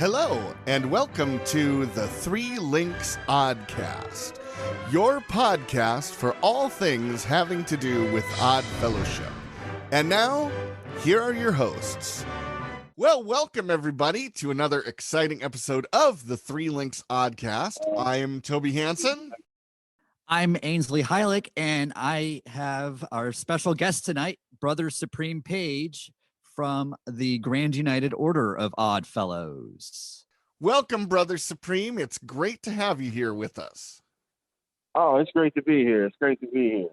Hello, and welcome to the Three Links Oddcast, your podcast for all things having to do with Odd Fellowship. And now, here are your hosts. Well, welcome everybody to another exciting episode of the Three Links Oddcast. I am Toby Hansen. I'm Ainsley Heilich, and I have our special guest tonight, Brother Supreme Page from the Grand United Order of Odd Fellows. Welcome, Brother Supreme. It's great to have you here with us. Oh, it's great to be here. It's great to be here.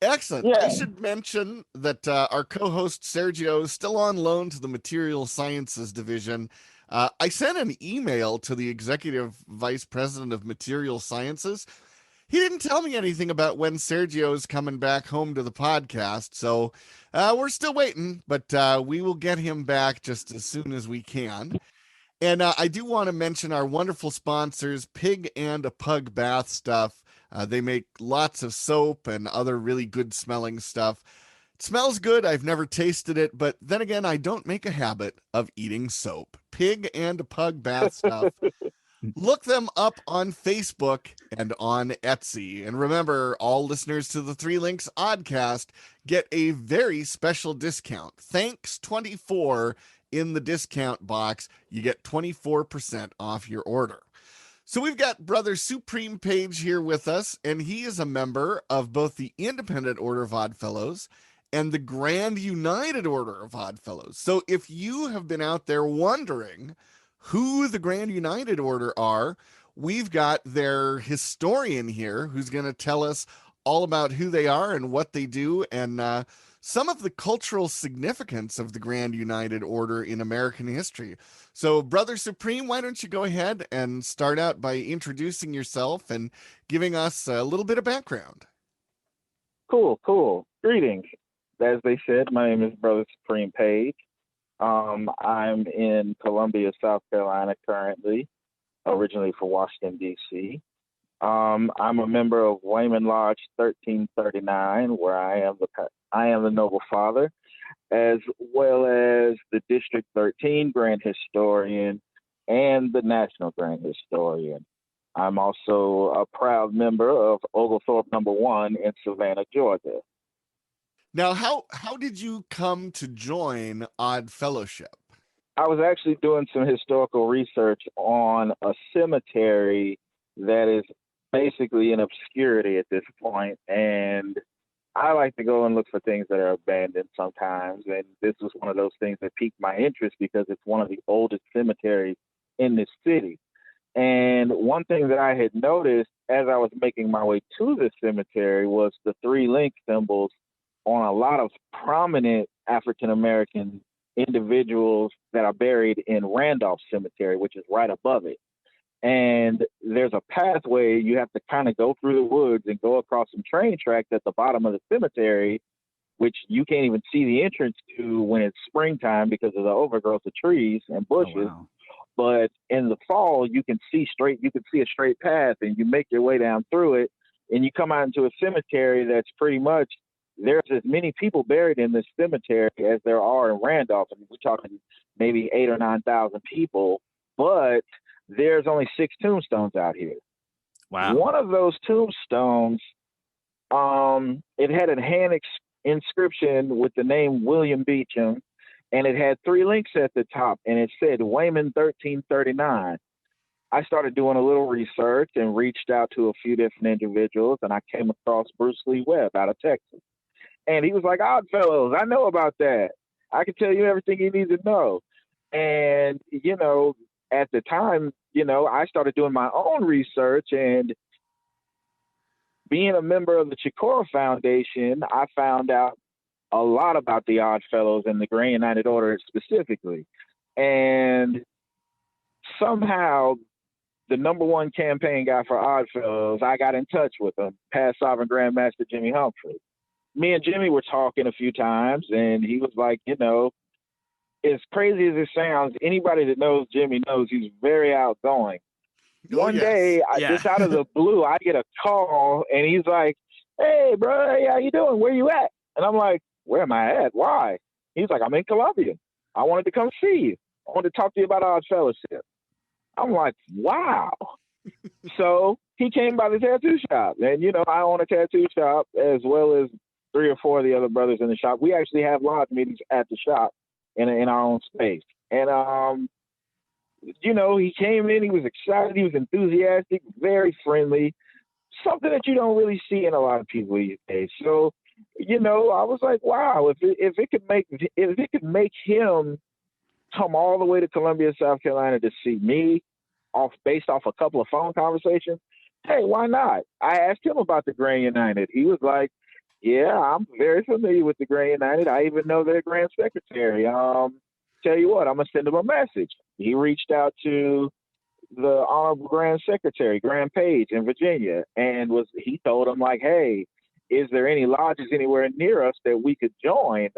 Excellent. Yeah. I should mention that our co-host Sergio is still on loan to the Material Sciences Division. I sent an email to the Executive Vice President of Material Sciences. He didn't tell me anything about when Sergio is coming back home to the podcast, so we're still waiting, but we will get him back just as soon as we can. And I do want to mention our wonderful sponsors, Pig and a Pug Bath Stuff. They make lots of soap and other really good smelling stuff. It smells good. I've never tasted it, but then again, I don't make a habit of eating soap. Pig and a Pug Bath Stuff. Look them up on Facebook and on Etsy. And remember, all listeners to the Three Links Oddcast get a very special discount. Thanks 24 in the discount box. You get 24% off your order. So we've got Brother Supreme Page here with us, and he is a member of both the Independent Order of Odd Fellows and the Grand United Order of Odd Fellows. So if you have been out there wondering who the Grand United Order are, we've got their historian here who's going to tell us all about who they are and what they do and some of the cultural significance of the Grand United Order in American history. So, Brother Supreme, why don't you go ahead and start out by introducing yourself and giving us a little bit of background. Cool. Greetings. As they said, my name is Brother Supreme Page. I'm in Columbia, South Carolina currently, originally from Washington, D.C. I'm a member of Wayman Lodge 1339, where I am the Noble Father, as well as the District 13 Grand Historian and the National Grand Historian. I'm also a proud member of Oglethorpe number 1 in Savannah, Georgia. Now, how did you come to join Odd Fellowship? I was actually doing some historical research on a cemetery that is basically in obscurity at this point, and I like to go and look for things that are abandoned sometimes, and this was one of those things that piqued my interest because it's one of the oldest cemeteries in this city. And one thing that I had noticed as I was making my way to the cemetery was the three link symbols on a lot of prominent African-American individuals that are buried in Randolph Cemetery, which is right above it. And there's a pathway you have to kind of go through the woods and go across some train tracks at the bottom of the cemetery, which you can't even see the entrance to when it's springtime because of the overgrowth of trees and bushes. Oh, wow. But in the fall, you can see a straight path, and you make your way down through it, and you come out into a cemetery that's pretty much, there's as many people buried in this cemetery as there are in Randolph. I mean, we're talking maybe 8,000 or 9,000 people, but there's only 6 tombstones out here. Wow. One of those tombstones, it had a hand inscription with the name William Beecham, and it had 3 links at the top, and it said Wayman 1339. I started doing a little research and reached out to a few different individuals, and I came across Bruce Lee Webb out of Texas. And he was like, Odd Fellows, I know about that. I can tell you everything you need to know. And, at the time, I started doing my own research, and being a member of the Chikora Foundation, I found out a lot about the Odd Fellows and the Grand United Order specifically. And somehow the number 1 campaign guy for Odd Fellows, I got in touch with him, past Sovereign Grandmaster Jimmy Humphrey. Me and Jimmy were talking a few times, and he was like, as crazy as it sounds, anybody that knows Jimmy knows he's very outgoing. One day, just out of the blue, I get a call, and he's like, "Hey, bro, how you doing? Where you at?" And I'm like, "Where am I at? Why?" He's like, "I'm in Columbia. I wanted to come see you." I want to talk to you about Odd Fellowship. I'm like, wow. So he came by the tattoo shop. And, you know, I own a tattoo shop as well as 3 or 4 of the other brothers in the shop. We actually have lodge meetings at the shop in our own space. And, you know, he came in, he was excited, he was enthusiastic, very friendly, something that you don't really see in a lot of people these days. So, you know, I was like, wow, if it could make him come all the way to Columbia, South Carolina to see me based off a couple of phone conversations, hey, why not? I asked him about the Grand United. He was like, yeah, I'm very familiar with the Grand United. I even know their Grand Secretary. Tell you what, I'm going to send him a message. He reached out to the Honorable Grand Secretary, Grand Page in Virginia, and he told him, like, hey, is there any lodges anywhere near us that we could join?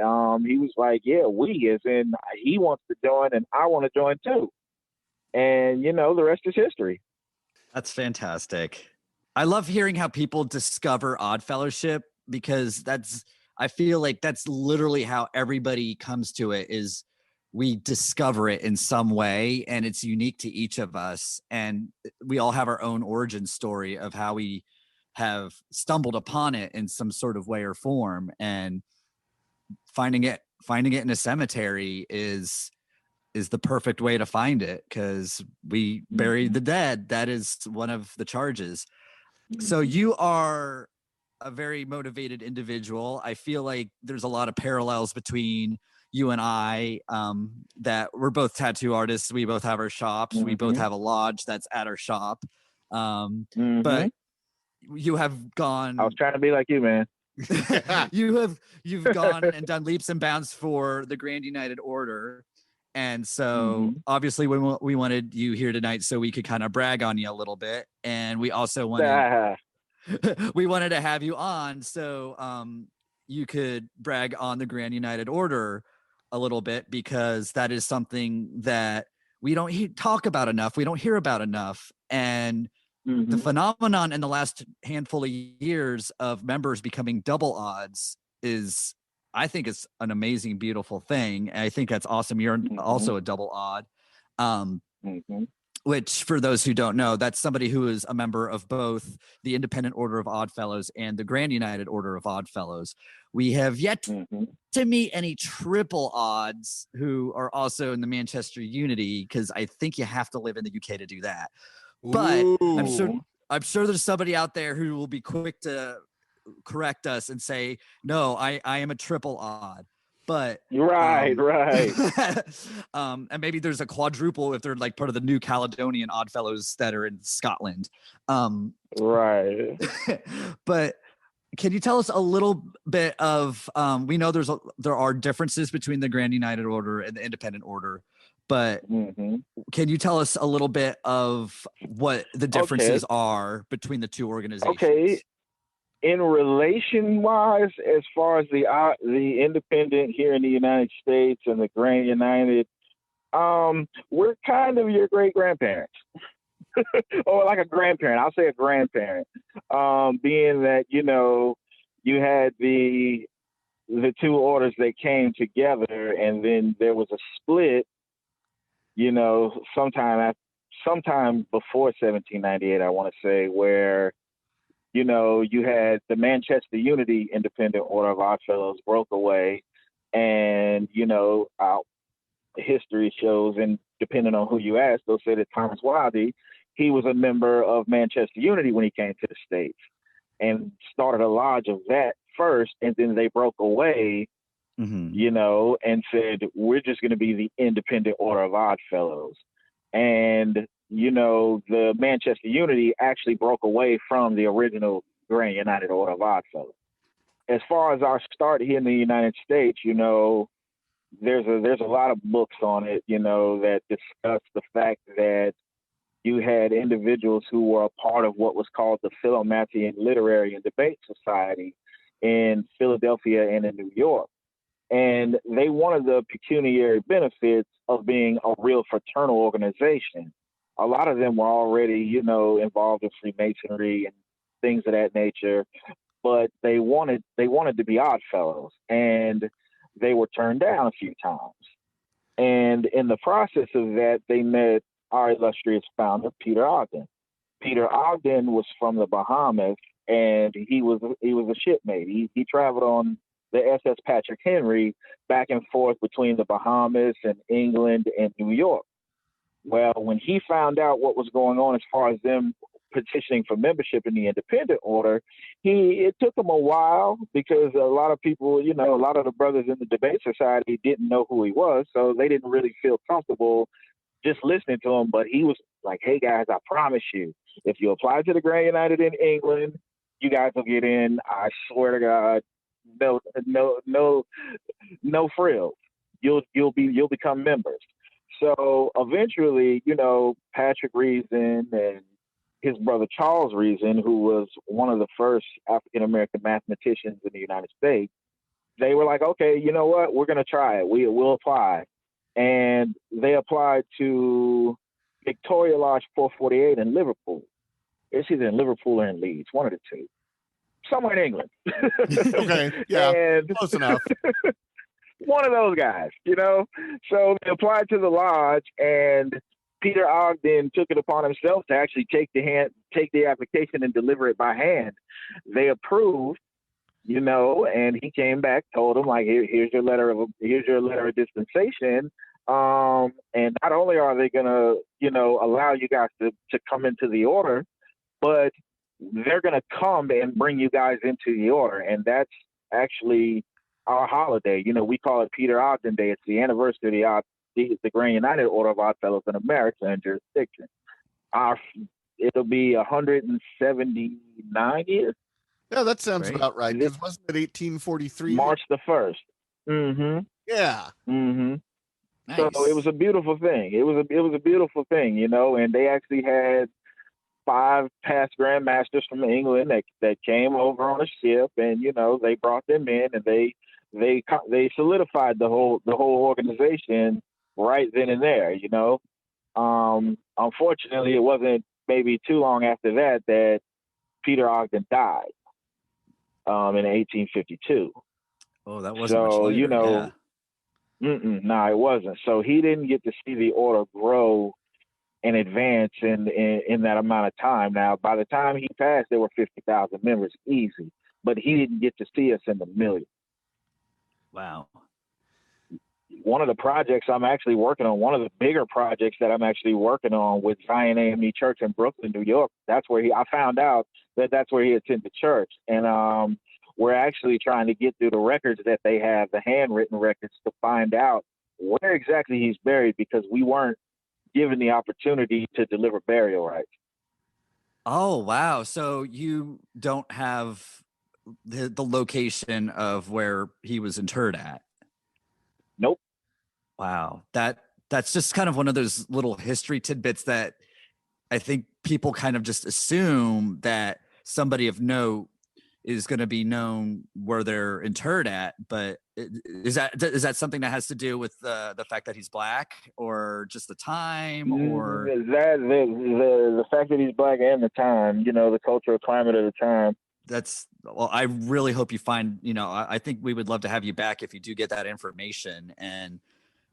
He was like, yeah, as in he wants to join and I want to join too. And, you know, the rest is history. That's fantastic. I love hearing how people discover Odd Fellowship, because I feel like that's literally how everybody comes to it, is we discover it in some way, and it's unique to each of us. And we all have our own origin story of how we have stumbled upon it in some sort of way or form. And finding it in a cemetery is the perfect way to find it, because we bury the dead. That is one of the charges. So you are a very motivated individual. I feel like there's a lot of parallels between you and I, that we're both tattoo artists. We both have our shops. We both have a lodge that's at our shop. But you have gone. I was trying to be like you, man. You've gone and done leaps and bounds for the Grand United Order. And so obviously we wanted you here tonight so we could kind of brag on you a little bit. And we also wanted we wanted to have you on so you could brag on the Grand United Order a little bit, because that is something that we don't talk about enough. We don't hear about enough. And the phenomenon in the last handful of years of members becoming double odds is, I think, it's an amazing, beautiful thing. And I think that's awesome. You're also a double odd, which, for those who don't know, that's somebody who is a member of both the Independent Order of Odd Fellows and the Grand United Order of Odd Fellows. We have yet to meet any triple odds who are also in the Manchester Unity, because I think you have to live in the UK to do that. But I'm sure there's somebody out there who will be quick to correct us and say, no, I am a triple odd. But right. And maybe there's a quadruple if they're like part of the New Caledonian Odd Fellows that are in Scotland. Right. But can you tell us a little bit of, we know there are differences between the Grand United Order and the Independent Order, but can you tell us a little bit of what the differences are between the two organizations? Okay. In relation wise, as far as the independent here in the United States and the Grand United, we're kind of your great grandparents, or like a grandparent. I'll say a grandparent, being that, you know, you had the two orders that came together, and then there was a split. You know, sometime before 1798, I want to say, where, you know, you had the Manchester Unity Independent Order of Odd Fellows broke away, and, you know, history shows, and depending on who you ask, they'll say that Thomas Wildy, he was a member of Manchester Unity when he came to the States and started a lodge of that first, and then they broke away, you know, and said, we're just going to be the Independent Order of Odd Fellows. And, you know, the Manchester Unity actually broke away from the original Grand United Order of Odd Fellows. As far as our start here in the United States, you know, there's a lot of books on it, you know, that discuss the fact that you had individuals who were a part of what was called the Philomathian Literary and Debate Society in Philadelphia and in New York. And they wanted the pecuniary benefits of being a real fraternal organization. A lot of them were already, you know, involved in Freemasonry and things of that nature, but they wanted to be Odd Fellows, and they were turned down a few times. And in the process of that, they met our illustrious founder, Peter Ogden. Peter Ogden was from the Bahamas, and he was a shipmate. He traveled on the SS Patrick Henry back and forth between the Bahamas and England and New York. Well, when he found out what was going on as far as them petitioning for membership in the independent order, it took him a while because a lot of people, a lot of the brothers in the debate society didn't know who he was, so they didn't really feel comfortable just listening to him. But he was like, "Hey guys, I promise you, if you apply to the Grand United in England, you guys will get in. I swear to God, no frills. You'll become members." So eventually, Patrick Reason and his brother Charles Reason, who was one of the first African American mathematicians in the United States, they were like, "Okay, you know what? We're going to try it. We'll apply." And they applied to Victoria Lodge 448 in Liverpool. It's either in Liverpool or in Leeds, one of the two, somewhere in England. Okay, yeah, and close enough. one of those guys, So they applied to the lodge, and Peter Ogden took it upon himself to actually take the application and deliver it by hand. They approved, and he came back, told them like, here's your letter of dispensation. And not only are they gonna, allow you guys to come into the order, but they're gonna come and bring you guys into the order. And that's actually our holiday. We call it Peter Ogden Day. It's the anniversary of the Grand United Order of Odd Fellows in America and jurisdiction. It'll be 179 years. Yeah, that sounds Great. about right. Because wasn't it 1843? March the 1st. Mm-hmm. Yeah. Mm-hmm. Nice. So it was a beautiful thing. It was a beautiful thing, and they actually had 5 past grandmasters from England that came over on a ship, and they brought them in, and they solidified the whole organization right then and there. Unfortunately, it wasn't maybe too long after that Peter Ogden died in 1852. Oh, that wasn't much later. Yeah. No, it wasn't. So he didn't get to see the order grow and advance in that amount of time. Now, by the time he passed, there were 50,000 members easy, but he didn't get to see us in the millions. Wow. One of the projects I'm actually working on, one of the bigger projects that I'm actually working on with Zion AME Church in Brooklyn, New York, that's where I found out that's where he attended church. And we're actually trying to get through the records that they have, the handwritten records, to find out where exactly he's buried, because we weren't given the opportunity to deliver burial rites. Oh, wow. So you don't have the location of where he was interred at? Nope. Wow. That's just kind of one of those little history tidbits that I think people kind of just assume that somebody of note is going to be known where they're interred at. But is that something that has to do with the fact that he's black, or just the time, or that the fact that he's black and the time, the cultural climate of the time? Well, I really hope you find, I think we would love to have you back if you do get that information, and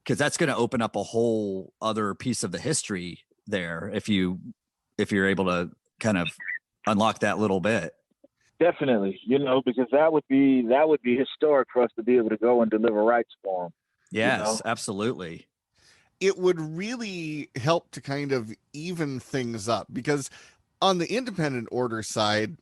because that's going to open up a whole other piece of the history there if you're able to kind of unlock that little bit. Definitely, because that would be historic for us to be able to go and deliver rights for him. Yes, absolutely. It would really help to kind of even things up, because on the independent order side,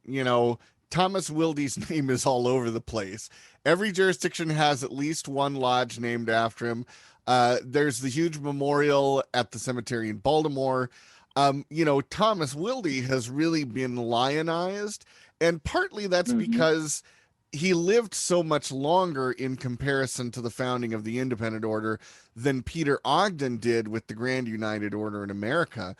Thomas Wilde's name is all over the place. Every jurisdiction has at least one lodge named after him. There's the huge memorial at the cemetery in Baltimore. Thomas Wilde has really been lionized, and partly that's because he lived so much longer in comparison to the founding of the independent order than Peter Ogden did with the Grand United Order in America.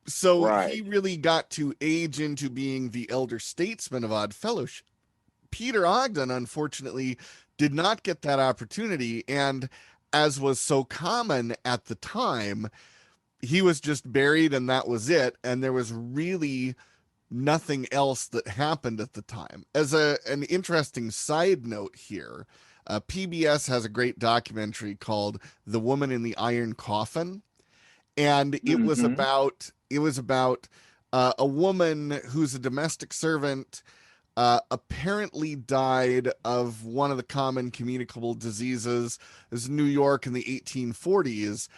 So He really got to age into being the elder statesman of Odd Fellowship. Peter Ogden, unfortunately, did not get that opportunity, and as was so common at the time, he was just buried and that was it, and there was really nothing else that happened at the time. As an interesting side note here, PBS has a great documentary called "The Woman in the Iron Coffin," and it was about a woman who's a domestic servant. Apparently died of one of the common communicable diseases. This is New York in the 1840s,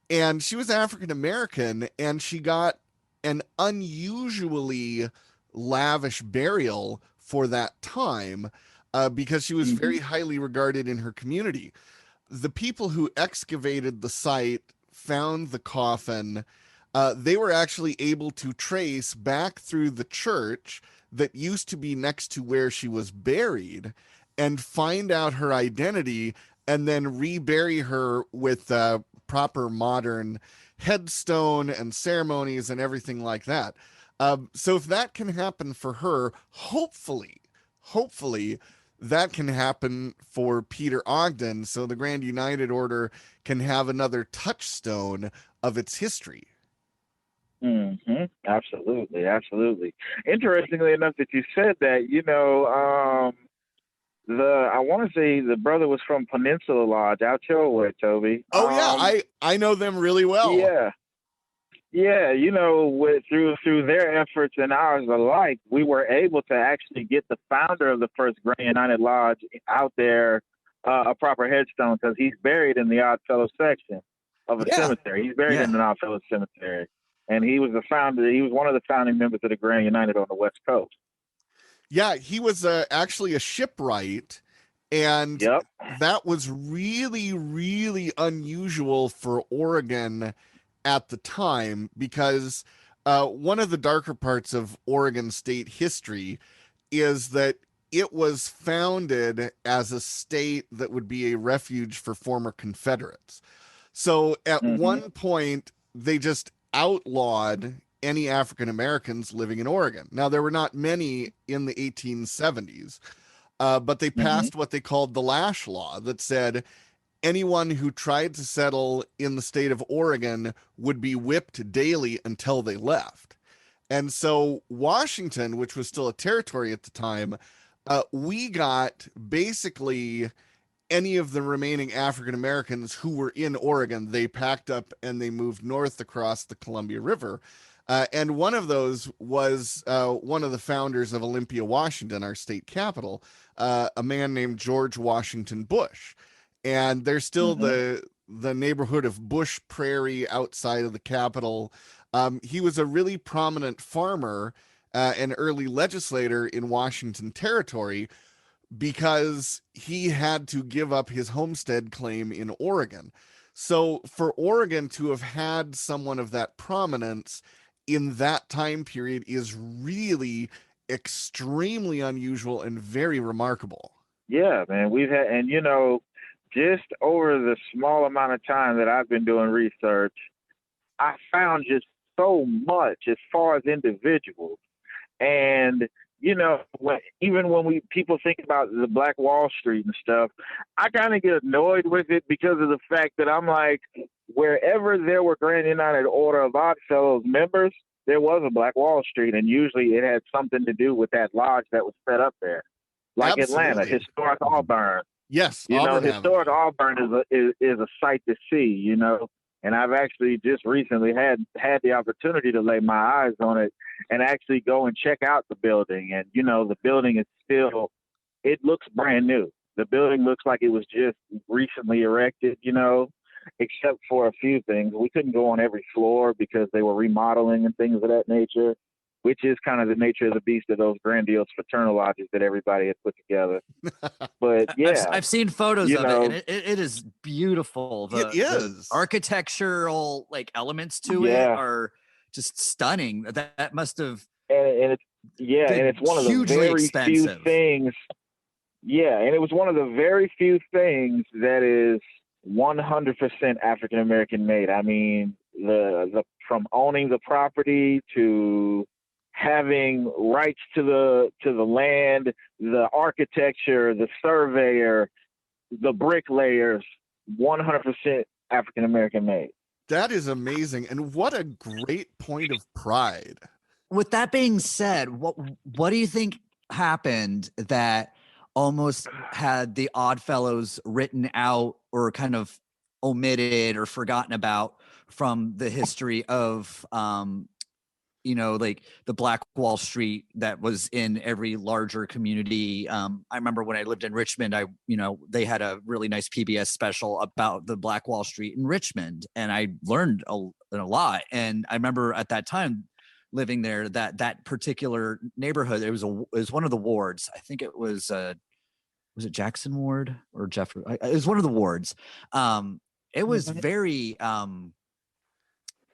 and she was African American, and she got an unusually lavish burial for that time, because she was very highly regarded in her community. The people who excavated the site found the coffin. They were actually able to trace back through the church that used to be next to where she was buried and find out her identity, and then rebury her with proper modern headstone and ceremonies and everything like that. So if that can happen for her, hopefully that can happen for Peter Ogden, so the Grand United Order can have another touchstone of its history. Absolutely, absolutely. Interestingly enough that you said that, I want to say the brother was from Peninsula Lodge out your way, Toby. Oh yeah, I know them really well. Yeah, through their efforts and ours alike, we were able to actually get the founder of the first Grand United Lodge out there a proper headstone, because he's buried in the Oddfellows section of a cemetery. He's buried in an Oddfellows cemetery, and he was the founder. He was one of the founding members of the Grand United on the West Coast. Yeah, he was actually a shipwright, and that was really, really unusual for Oregon at the time, because one of the darker parts of Oregon state history is that it was founded as a state that would be a refuge for former Confederates. So at one point, they just outlawed any African Americans living in Oregon. Now, there were not many in the 1870s, but they passed what they called the Lash Law, that said anyone who tried to settle in the state of Oregon would be whipped daily until they left. And so Washington, which was still a territory at the time, we got basically any of the remaining African Americans who were in Oregon. They packed up and they moved north across the Columbia River. And one of those was one of the founders of Olympia, Washington, our state capital, a man named George Washington Bush. And there's still the neighborhood of Bush Prairie outside of the capital. He was a really prominent farmer, an early legislator in Washington Territory, because he had to give up his homestead claim in Oregon. So for Oregon to have had someone of that prominence in that time period is really extremely unusual and very remarkable. Yeah, man. We've had, and just over the small amount of time that I've been doing research, I found just so much as far as individuals. And, when people think about the Black Wall Street and stuff, I kind of get annoyed with it because of the fact that I'm like, wherever there were Grand United Order of Oddfellows members, there was a Black Wall Street. And usually it had something to do with that lodge that was set up there. Like Atlanta, historic Auburn. Yes, historic Auburn is a sight to see, and I've actually just recently had the opportunity to lay my eyes on it and actually go and check out the building. And, the building is still, it looks brand new. The building looks like it was just recently erected, except for a few things. We couldn't go on every floor because they were remodeling and things of that nature, which is kind of the nature of the beast of those grandiose fraternal lodges that everybody had put together. But yeah, I've seen photos of it, and it is beautiful. It is. The architectural elements to it are just stunning. That must have and it's one of the very few things. Yeah, and it was one of the very few things that is 100% African American made. I mean, the from owning the property to having rights to the land, the architecture, the surveyor, the bricklayers, 100% African American made. That is amazing, and what a great point of pride. With that being said, what do you think happened that almost had the Oddfellows written out or kind of omitted or forgotten about from the history of like the Black Wall Street that was in every larger community. I remember when I lived in Richmond, they had a really nice PBS special about the Black Wall Street in Richmond, and I learned a lot. And I remember at that time living there, that particular neighborhood, it was one of the wards. I think it was it Jackson Ward or Jeffrey? It was one of the wards. It was very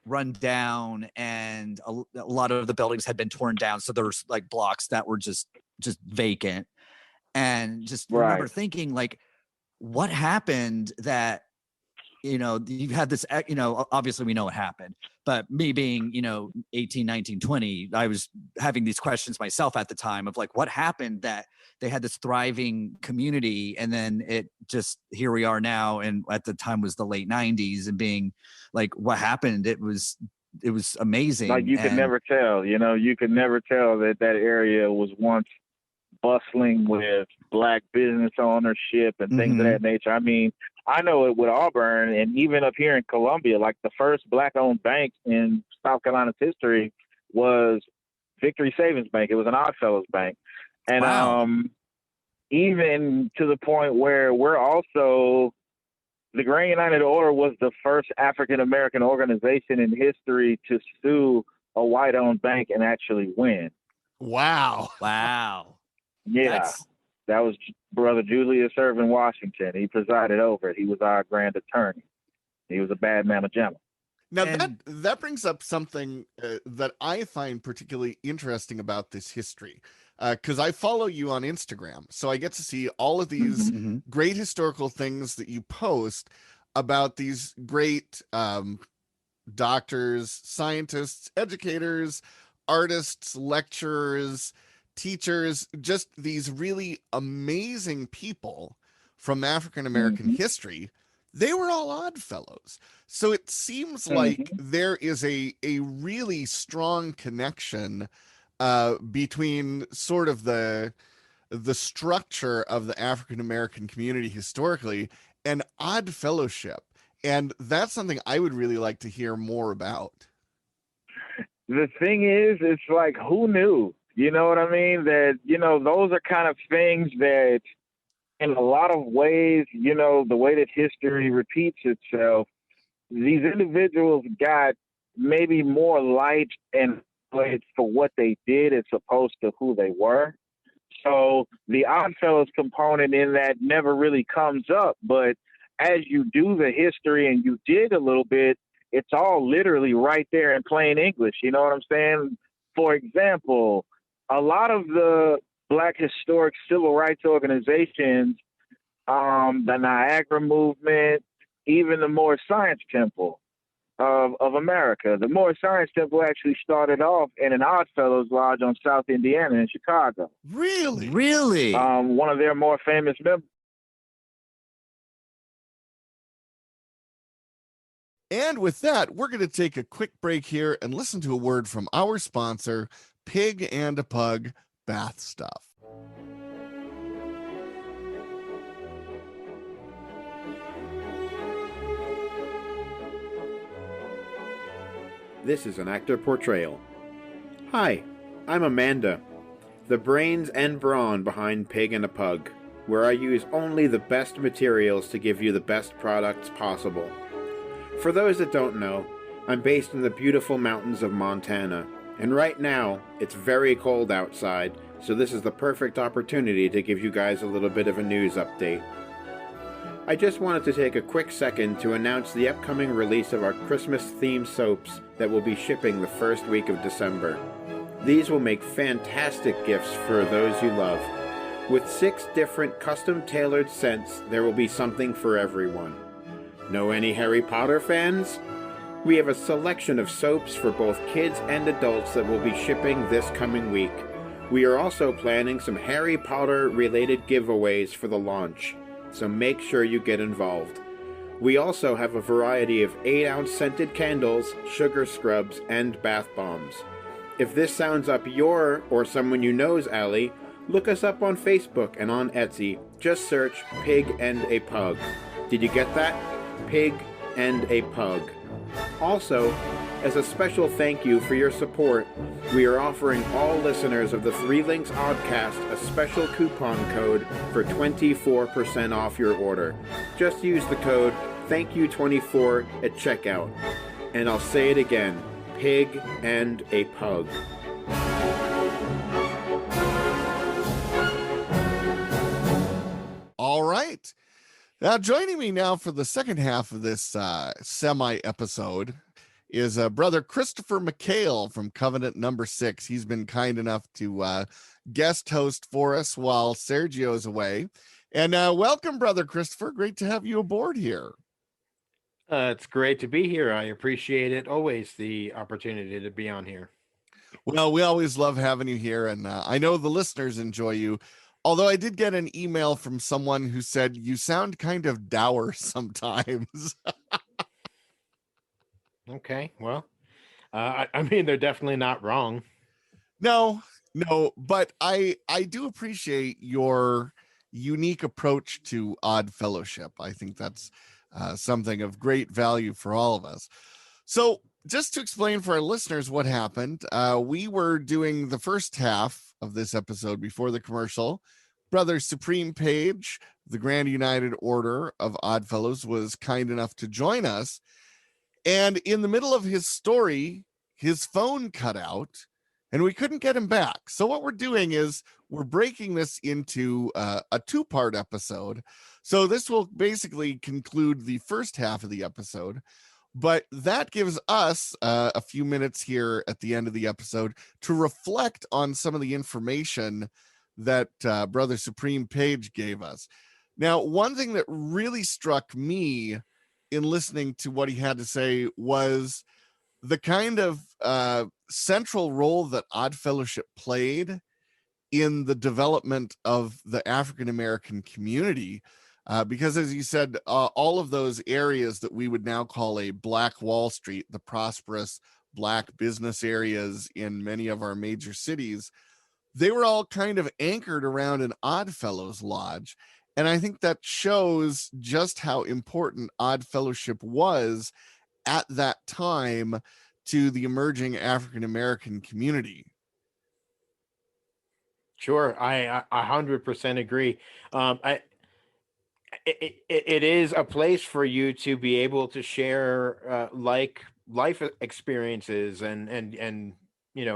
run down, and a lot of the buildings had been torn down, so there was like blocks that were just vacant. And just remember thinking, like, what happened that you've had this, obviously we know what happened, but me being 18, 19, 20, I was having these questions myself at the time of like, what happened that they had this thriving community, and then it just, here we are now, and at the time was the late 90s, and being like, what happened? It was amazing. Like you could never tell, you could never tell that area was once bustling with Black business ownership and things of that nature. I mean, I know it with Auburn, and even up here in Columbia, like the first Black-owned bank in South Carolina's history was Victory Savings Bank. It was an Oddfellows bank. And even to the point where the Grand United Order was the first African-American organization in history to sue a white-owned bank and actually win. Wow. Yeah. That was Brother Julius Irvin Washington. He presided over it. He was our grand attorney. He was a bad mamma jamma. Now, that brings up something that I find particularly interesting about this history, because I follow you on Instagram, so I get to see all of these great historical things that you post about these great doctors, scientists, educators, artists, lecturers, teachers, just these really amazing people from African American history. They were all Oddfellows. So it seems like there is a really strong connection between sort of the structure of the African American community historically and Odd Fellowship. And that's something I would really like to hear more about. The thing is, it's like, who knew? You know what I mean? That, those are kind of things that in a lot of ways, the way that history repeats itself, these individuals got maybe more light and light for what they did as opposed to who they were. So the Oddfellows component in that never really comes up. But as you do the history and you dig a little bit, it's all literally right there in plain English. You know what I'm saying? For example, a lot of the Black historic civil rights organizations, the Niagara Movement, even the Moore Science Temple of America. The Moore Science Temple actually started off in an Oddfellows Lodge on South Indiana in Chicago. Really? Really? One of their more famous members. And with that, we're going to take a quick break here and listen to a word from our sponsor, Pig and a Pug Bath Stuff. This is an actor portrayal. Hi, I'm Amanda, the brains and brawn behind Pig and a Pug, where I use only the best materials to give you the best products possible. For those that don't know, I'm based in the beautiful mountains of Montana, and right now it's very cold outside, so this is the perfect opportunity to give you guys a little bit of a news update. I just wanted to take a quick second to announce the upcoming release of our Christmas-themed soaps that will be shipping the first week of December. These will make fantastic gifts for those you love. With 6 different custom-tailored scents, there will be something for everyone. Know any Harry Potter fans? We have a selection of soaps for both kids and adults that will be shipping this coming week. We are also planning some Harry Potter-related giveaways for the launch, so make sure you get involved. We also have a variety of 8-ounce scented candles, sugar scrubs, and bath bombs. If this sounds up your or someone you know's alley, Look us up on Facebook and on Etsy. Just search Pig and a Pug. Did you get that? Pig and a Pug. Also, as a special thank you for your support, we are offering all listeners of the Three Links Oddcast a special coupon code for 24% off your order. Just use the code THANKYOU24 at checkout. And I'll say it again, Pig and a Pug. All right. Now, joining me now for the second half of this semi-episode is Brother Christopher McHale from Covenant Number 6. He's been kind enough to guest host for us while Sergio's away. And welcome, Brother Christopher. Great to have you aboard here. It's great to be here. I appreciate it always, the opportunity to be on here. Well, we always love having you here, and I know the listeners enjoy you. Although I did get an email from someone who said you sound kind of dour sometimes. Okay, well, I mean, they're definitely not wrong. No, but I do appreciate your unique approach to Odd Fellowship. I think that's something of great value for all of us. So just to explain for our listeners what happened, we were doing the first half of this episode before the commercial. Brother Supreme Page, the Grand United Order of Odd Fellows, was kind enough to join us. And in the middle of his story, his phone cut out and we couldn't get him back. So what we're doing is we're breaking this into a two-part episode. So this will basically conclude the first half of the episode. But that gives us a few minutes here at the end of the episode to reflect on some of the information that Brother Supreme Page gave us. Now, one thing that really struck me in listening to what he had to say was the kind of central role that Odd Fellowship played in the development of the African American community. Because as you said, all of those areas that we would now call a Black Wall Street, the prosperous Black business areas in many of our major cities, they were all kind of anchored around an Odd Fellows Lodge. And I think that shows just how important Odd Fellowship was at that time to the emerging African American community. Sure, I 100% agree. It is a place for you to be able to share like life experiences and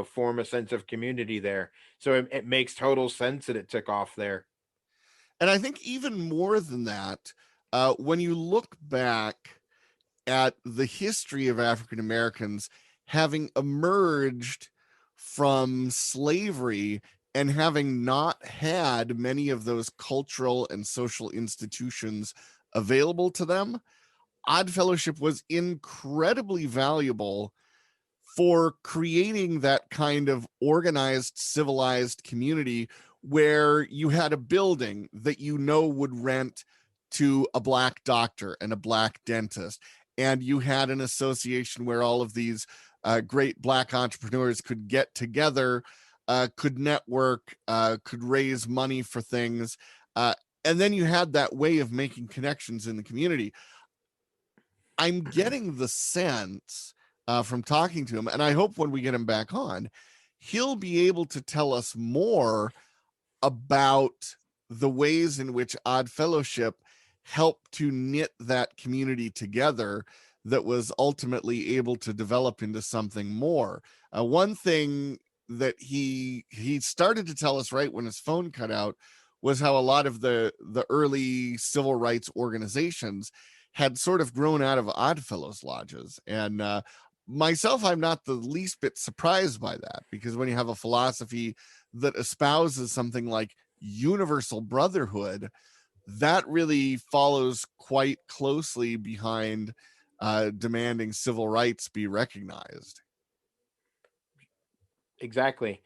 form a sense of community there. So it makes total sense that it took off there. And I think even more than that, when you look back at the history of African Americans having emerged from slavery and having not had many of those cultural and social institutions available to them, Odd Fellowship was incredibly valuable for creating that kind of organized, civilized community where you had a building that would rent to a Black doctor and a Black dentist. And you had an association where all of these great Black entrepreneurs could get together, could network, could raise money for things. And then you had that way of making connections in the community. I'm getting the sense from talking to him, and I hope when we get him back on, he'll be able to tell us more about the ways in which Odd Fellowship helped to knit that community together that was ultimately able to develop into something more. One thing that he started to tell us right when his phone cut out was how a lot of the early civil rights organizations had sort of grown out of Odd Fellows lodges. And myself, I'm not the least bit surprised by that, because when you have a philosophy that espouses something like universal brotherhood, that really follows quite closely behind demanding civil rights be recognized. Exactly.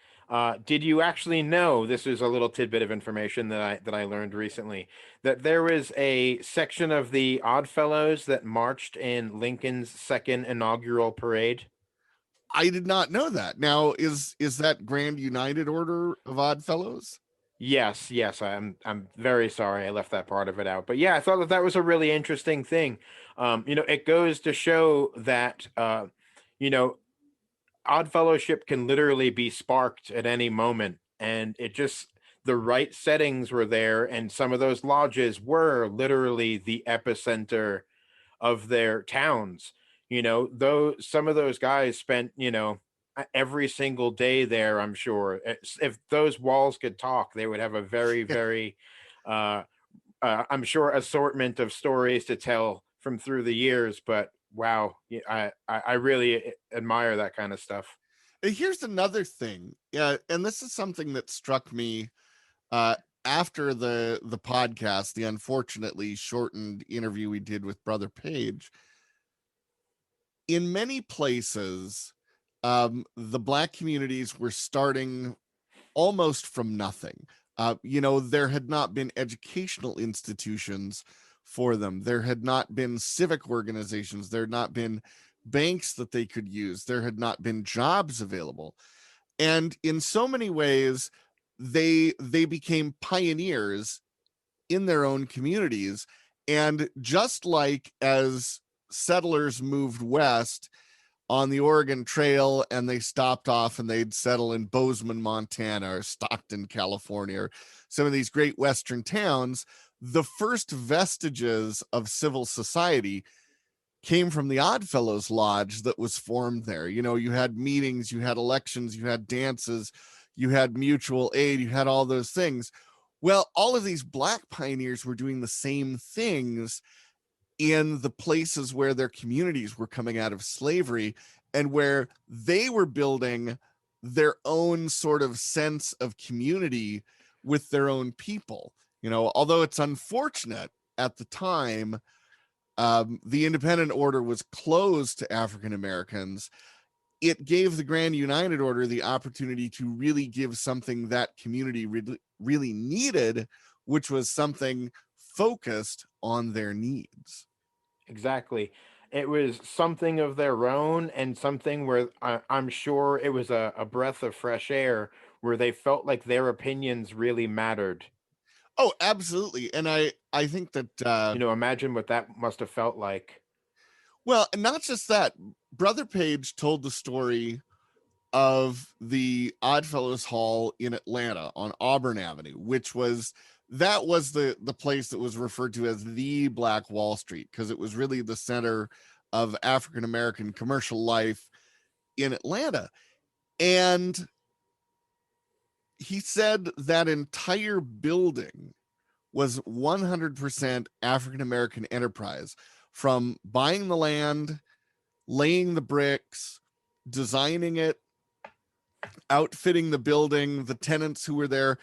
Did you actually know, this is a little tidbit of information that I learned recently, that there was a section of the Odd Fellows that marched in Lincoln's second inaugural parade? I did not know that. Now, is that Grand United Order of Odd Fellows? Yes, I'm very sorry I left that part of it out. But yeah, I thought that that was a really interesting thing. It goes to show that you know, odd fellowship can literally be sparked at any moment, and it just the right settings were there, and some of those lodges were literally the epicenter of their towns. Though some of those guys spent, every single day there, I'm sure. If those walls could talk, they would have a very, very, uh, I'm sure, assortment of stories to tell from through the years. But wow, I really admire that kind of stuff. Here's another thing. Yeah, and this is something that struck me uh after the podcast, the unfortunately shortened interview we did with Brother Page. In many places, the Black communities were starting almost from nothing. There had not been educational institutions for them. There had not been civic organizations. There had not been banks that they could use. There had not been jobs available. And in so many ways, they became pioneers in their own communities. And just like as settlers moved west on the Oregon Trail and they stopped off and they'd settle in Bozeman, Montana, or Stockton, California, or some of these great Western towns, the first vestiges of civil society came from the Oddfellows Lodge that was formed there. You had meetings, you had elections, you had dances, you had mutual aid, you had all those things. Well, all of these Black pioneers were doing the same things in the places where their communities were coming out of slavery and where they were building their own sort of sense of community with their own people. Although it's unfortunate at the time, the independent order was closed to African Americans. It gave the Grand United Order the opportunity to really give something that community really needed, which was something focused on their needs. Exactly. It was something of their own, and something where I'm sure it was a breath of fresh air where they felt like their opinions really mattered. Oh, absolutely. And I think that Imagine what that must have felt like. well, and not just that, Brother Page told the story of the Oddfellows Hall in Atlanta on Auburn Avenue, which was the place that was referred to as the Black Wall Street, because it was really the center of African American commercial life in Atlanta. And he said that entire building was 100% African American enterprise, from buying the land, laying the bricks, designing it, outfitting the building, the tenants who were there.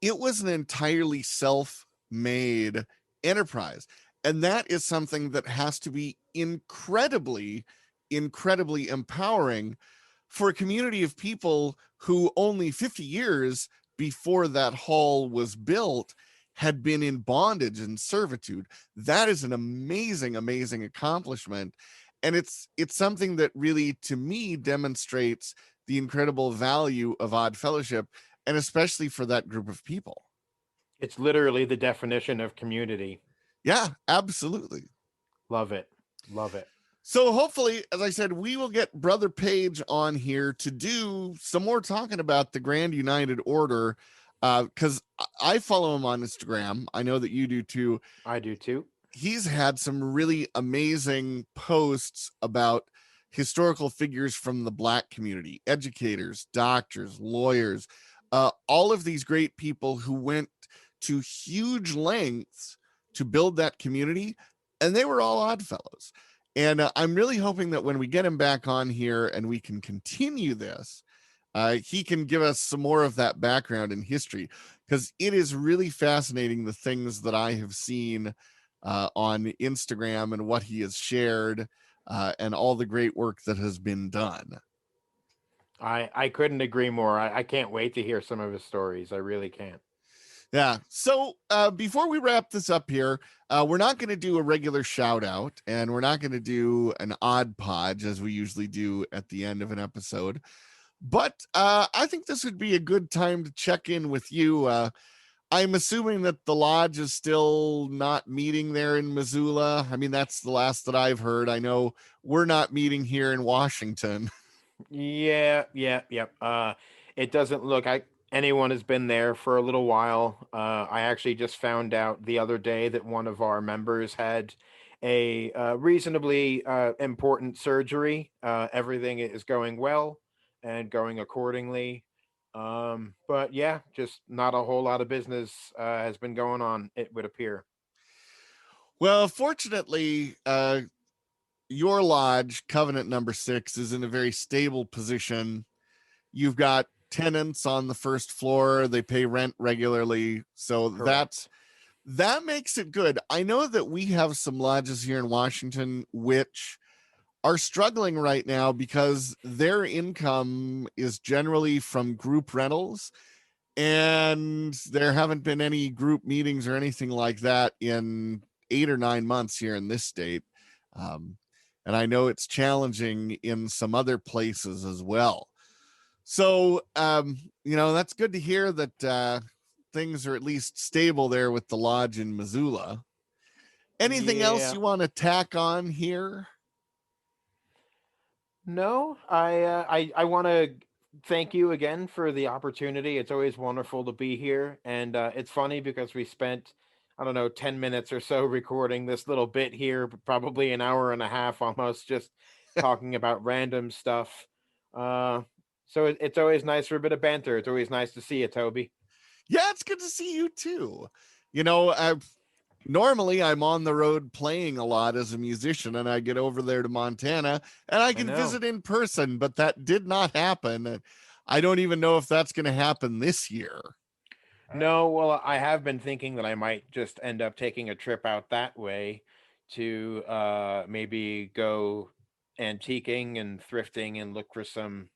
It was an entirely self-made enterprise. And that is something that has to be incredibly, incredibly empowering for a community of people who only 50 years before that hall was built had been in bondage and servitude. That is an amazing, amazing accomplishment. And it's something that really, to me, demonstrates the incredible value of Odd Fellowship, and especially for that group of people. It's literally the definition of community. Yeah, absolutely. Love it. Love it. So hopefully, as I said, we will get Brother Page on here to do some more talking about the Grand United Order, because I follow him on Instagram. I know that you do too. I do too. He's had some really amazing posts about historical figures from the Black community, educators, doctors, lawyers, all of these great people who went to huge lengths to build that community, and they were all Oddfellows. And I'm really hoping that when we get him back on here and we can continue this, he can give us some more of that background in history, because it is really fascinating, the things that I have seen on Instagram and what he has shared, and all the great work that has been done. I couldn't agree more. I can't wait to hear some of his stories. I really can't. Yeah. So before we wrap this up here, we're not going to do a regular shout out, and we're not going to do an odd podge as we usually do at the end of an episode. But I think this would be a good time to check in with you. I'm assuming that the lodge is still not meeting there in Missoula. I mean, that's the last that I've heard. I know we're not meeting here in Washington. Yeah, yeah, yep. It doesn't look like anyone has been there for a little while. I actually just found out the other day that one of our members had a reasonably important surgery. Everything is going well and going accordingly. But yeah, just not a whole lot of business has been going on, it would appear. Well, fortunately, your lodge, Covenant number 6, is in a very stable position. You've got tenants on the first floor. They pay rent regularly. So Correct. that makes it good. I know that we have some lodges here in Washington which are struggling right now because their income is generally from group rentals, and there haven't been any group meetings or anything like that in 8 or 9 months here in this state. Um, and I know it's challenging in some other places as well. So, that's good to hear that things are at least stable there with the lodge in Missoula. Anything else Yeah. you want to tack on here? No, I want to thank you again for the opportunity. It's always wonderful to be here, and it's funny because we spent, I don't know, 10 minutes or so recording this little bit here, but probably an hour and a half almost, just talking about random stuff. Uh, so it's always nice for a bit of banter. It's always nice to see you, Toby. Yeah, it's good to see you too. Normally I'm on the road playing a lot as a musician, and I get over there to Montana and I I can know. visit in person, but that did not happen. And I don't even know if that's going to happen this year. No, well, I have been thinking that I might just end up taking a trip out that way to maybe go antiquing and thrifting and look for some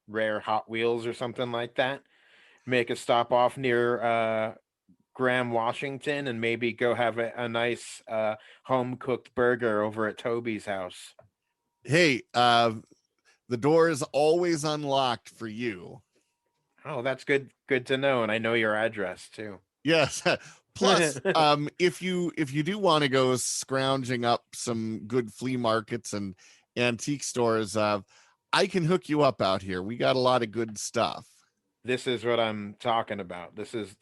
rare Hot Wheels or something like that. Make a stop off near Graham, Washington, and maybe go have a nice home cooked burger over at Toby's house. Hey, the door is always unlocked for you. Oh, that's good to know, and I know your address too. Yes. Plus, if you do want to go scrounging up some good flea markets and antique stores, I can hook you up out here. We got a lot of good stuff. This is what I'm talking about. This is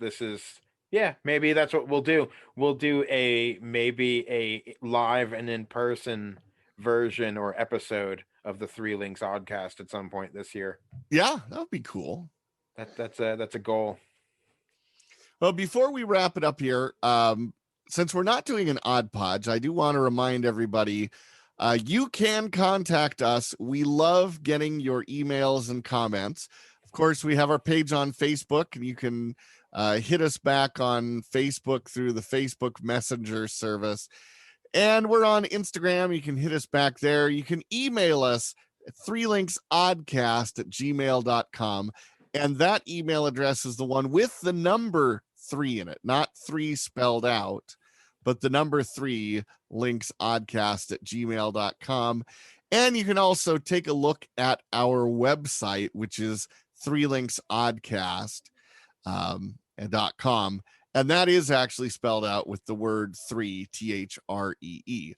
yeah, maybe that's what we'll do. We'll do a maybe a live and in person version or episode of the Three Links Oddcast at some point this year. Yeah, that would be cool. That's a goal. Well, before we wrap it up here, since we're not doing an odd podge, I do want to remind everybody you can contact us. We love getting your emails and comments. Of course, we have our page on Facebook, and you can hit us back on Facebook through the Facebook Messenger service. And we're on Instagram. You can hit us back there. You can email us at threelinksoddcast@gmail.com. And that email address is the one with the number 3 in it, not 3 spelled out, but the number 3, linksoddcast@gmail.com. And you can also take a look at our website, which is threelinksoddcast.com. And that is actually spelled out with the word 3, THREE.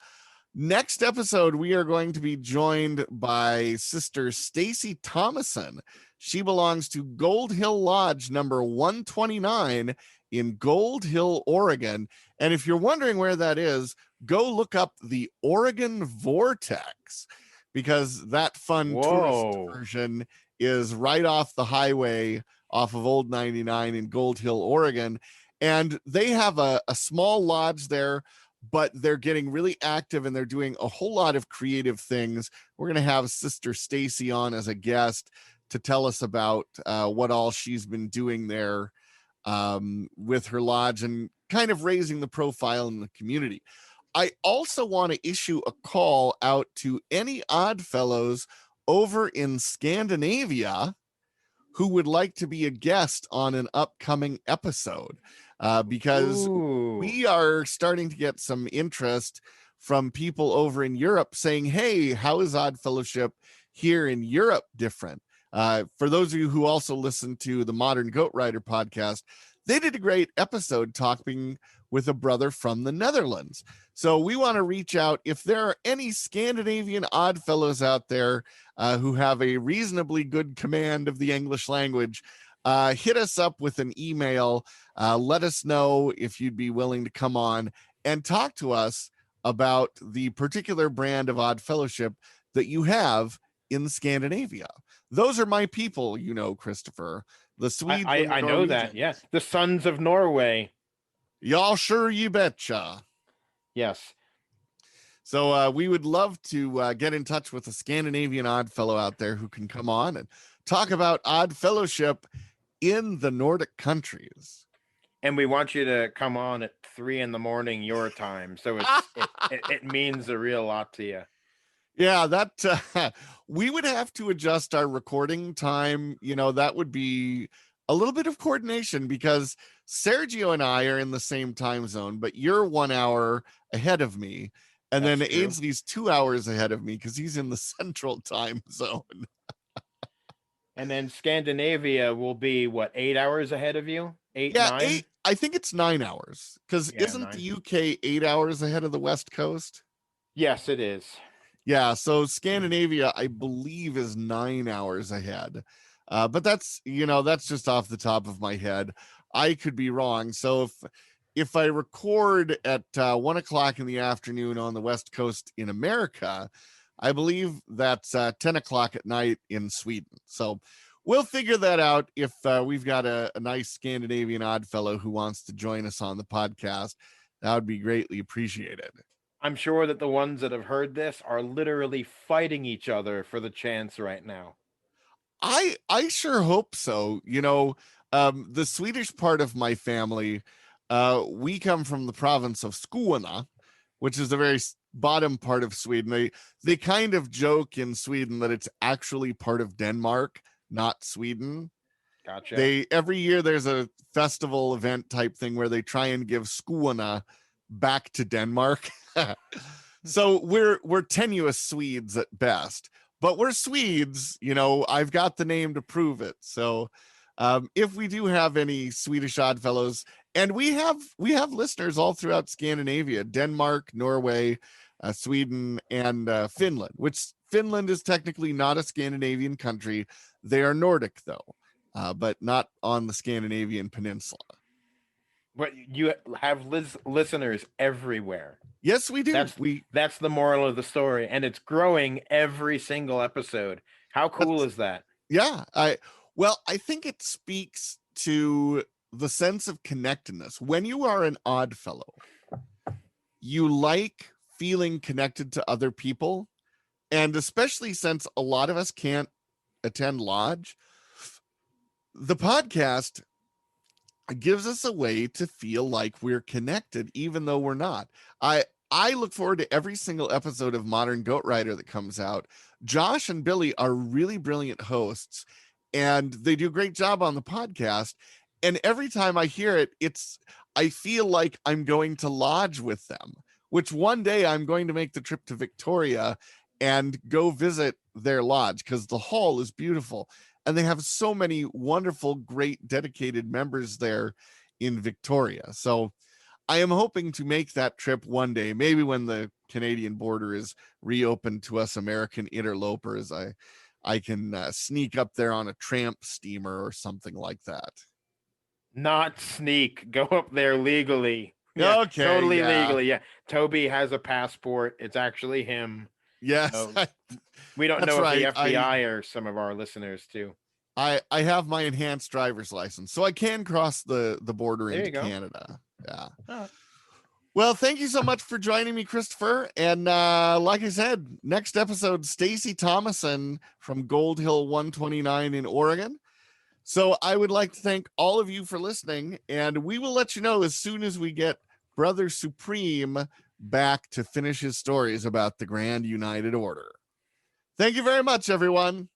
Next episode, we are going to be joined by Sister Stacy Thomason. She belongs to Gold Hill Lodge number 129 in Gold Hill, Oregon. And if you're wondering where that is, go look up the Oregon Vortex, because that fun tourist version is right off the highway off of Old 99 in Gold Hill, Oregon. And they have a small lodge there, but they're getting really active and they're doing a whole lot of creative things. We're going to have Sister Stacy on as a guest to tell us about what all she's been doing there with her lodge and kind of raising the profile in the community. I also want to issue a call out to any odd fellows over in Scandinavia who would like to be a guest on an upcoming episode, because we are starting to get some interest from people over in Europe saying, hey, how is Odd Fellowship here in Europe different? For those of you who also listen to the Modern Goat Rider podcast, they did a great episode talking with a brother from the Netherlands. So we want to reach out if there are any Scandinavian oddfellows out there who have a reasonably good command of the English language. Hit us up with an email. Let us know if you'd be willing to come on and talk to us about the particular brand of odd fellowship that you have in Scandinavia. Those are my people, you know, Christopher. The Swedes. I know that. Yeah, the sons of Norway. Y'all sure you betcha. Yes. So we would love to get in touch with a Scandinavian odd fellow out there who can come on and talk about odd fellowship in the Nordic countries. And we want you to come on at 3 a.m. your time. So it means a real lot to you. Yeah, that we would have to adjust our recording time. You know, that would be a little bit of coordination because Sergio and I are in the same time zone, but you're 1 hour ahead of me. And That's then true. Ainsley's 2 hours ahead of me because he's in the central time zone. And then Scandinavia will be what, 8 hours ahead of you? 8, Yeah, 9? I think it's 9 hours because Yeah, isn't 9. the UK 8 hours ahead of the West Coast? Yes, it is. Yeah, so Scandinavia, I believe, is 9 hours ahead. But that's, you know, that's just off the top of my head. I could be wrong. So if I record at 1 o'clock in the afternoon on the West Coast in America, I believe that's 10 o'clock at night in Sweden. So we'll figure that out if we've got a nice Scandinavian odd fellow who wants to join us on the podcast. That would be greatly appreciated. I'm sure that the ones that have heard this are literally fighting each other for the chance right now. I sure hope so. You know, the Swedish part of my family, we come from the province of Skåne, which is the very bottom part of Sweden. They kind of joke in Sweden that it's actually part of Denmark, not Sweden. Gotcha. Every year there's a festival event type thing where they try and give Skåne back to Denmark. So we're tenuous Swedes at best, but we're Swedes. You know, I've got the name to prove it. So if we do have any Swedish oddfellows, and we have listeners all throughout Scandinavia, Denmark, Norway, Sweden, and Finland, which Finland is technically not a Scandinavian country. They are Nordic though, but not on the Scandinavian peninsula. But you have listeners everywhere. Yes, we do. That's the moral of the story, and it's growing every single episode. How cool is that? Yeah, I think it speaks to the sense of connectedness. When you are an odd fellow, you like feeling connected to other people, and especially since a lot of us can't attend lodge, the podcast gives us a way to feel like we're connected, even though we're not. I look forward to every single episode of Modern Goat Rider that comes out. Josh and Billy are really brilliant hosts, and they do a great job on the podcast. And every time I hear it, I feel like I'm going to lodge with them, which one day I'm going to make the trip to Victoria and go visit their lodge because the hall is beautiful. And they have so many wonderful, great, dedicated members there in Victoria. So I am hoping to make that trip one day, maybe when the Canadian border is reopened to us American interlopers. I can sneak up there on a tramp steamer or something like that. Not sneak. Go up there legally. Yeah, okay. Totally legally. Yeah. Toby has a passport. It's actually him. Yes. So we don't know if the FBI are some of our listeners too. I have my enhanced driver's license, so I can cross the border into Canada. Yeah. Oh. Well, thank you so much for joining me, Christopher. And like I said, next episode, Stacy Thomason from Gold Hill 129 in Oregon. So I would like to thank all of you for listening, and we will let you know as soon as we get Brother Supreme back to finish his stories about the Grand United Order. Thank you very much, everyone.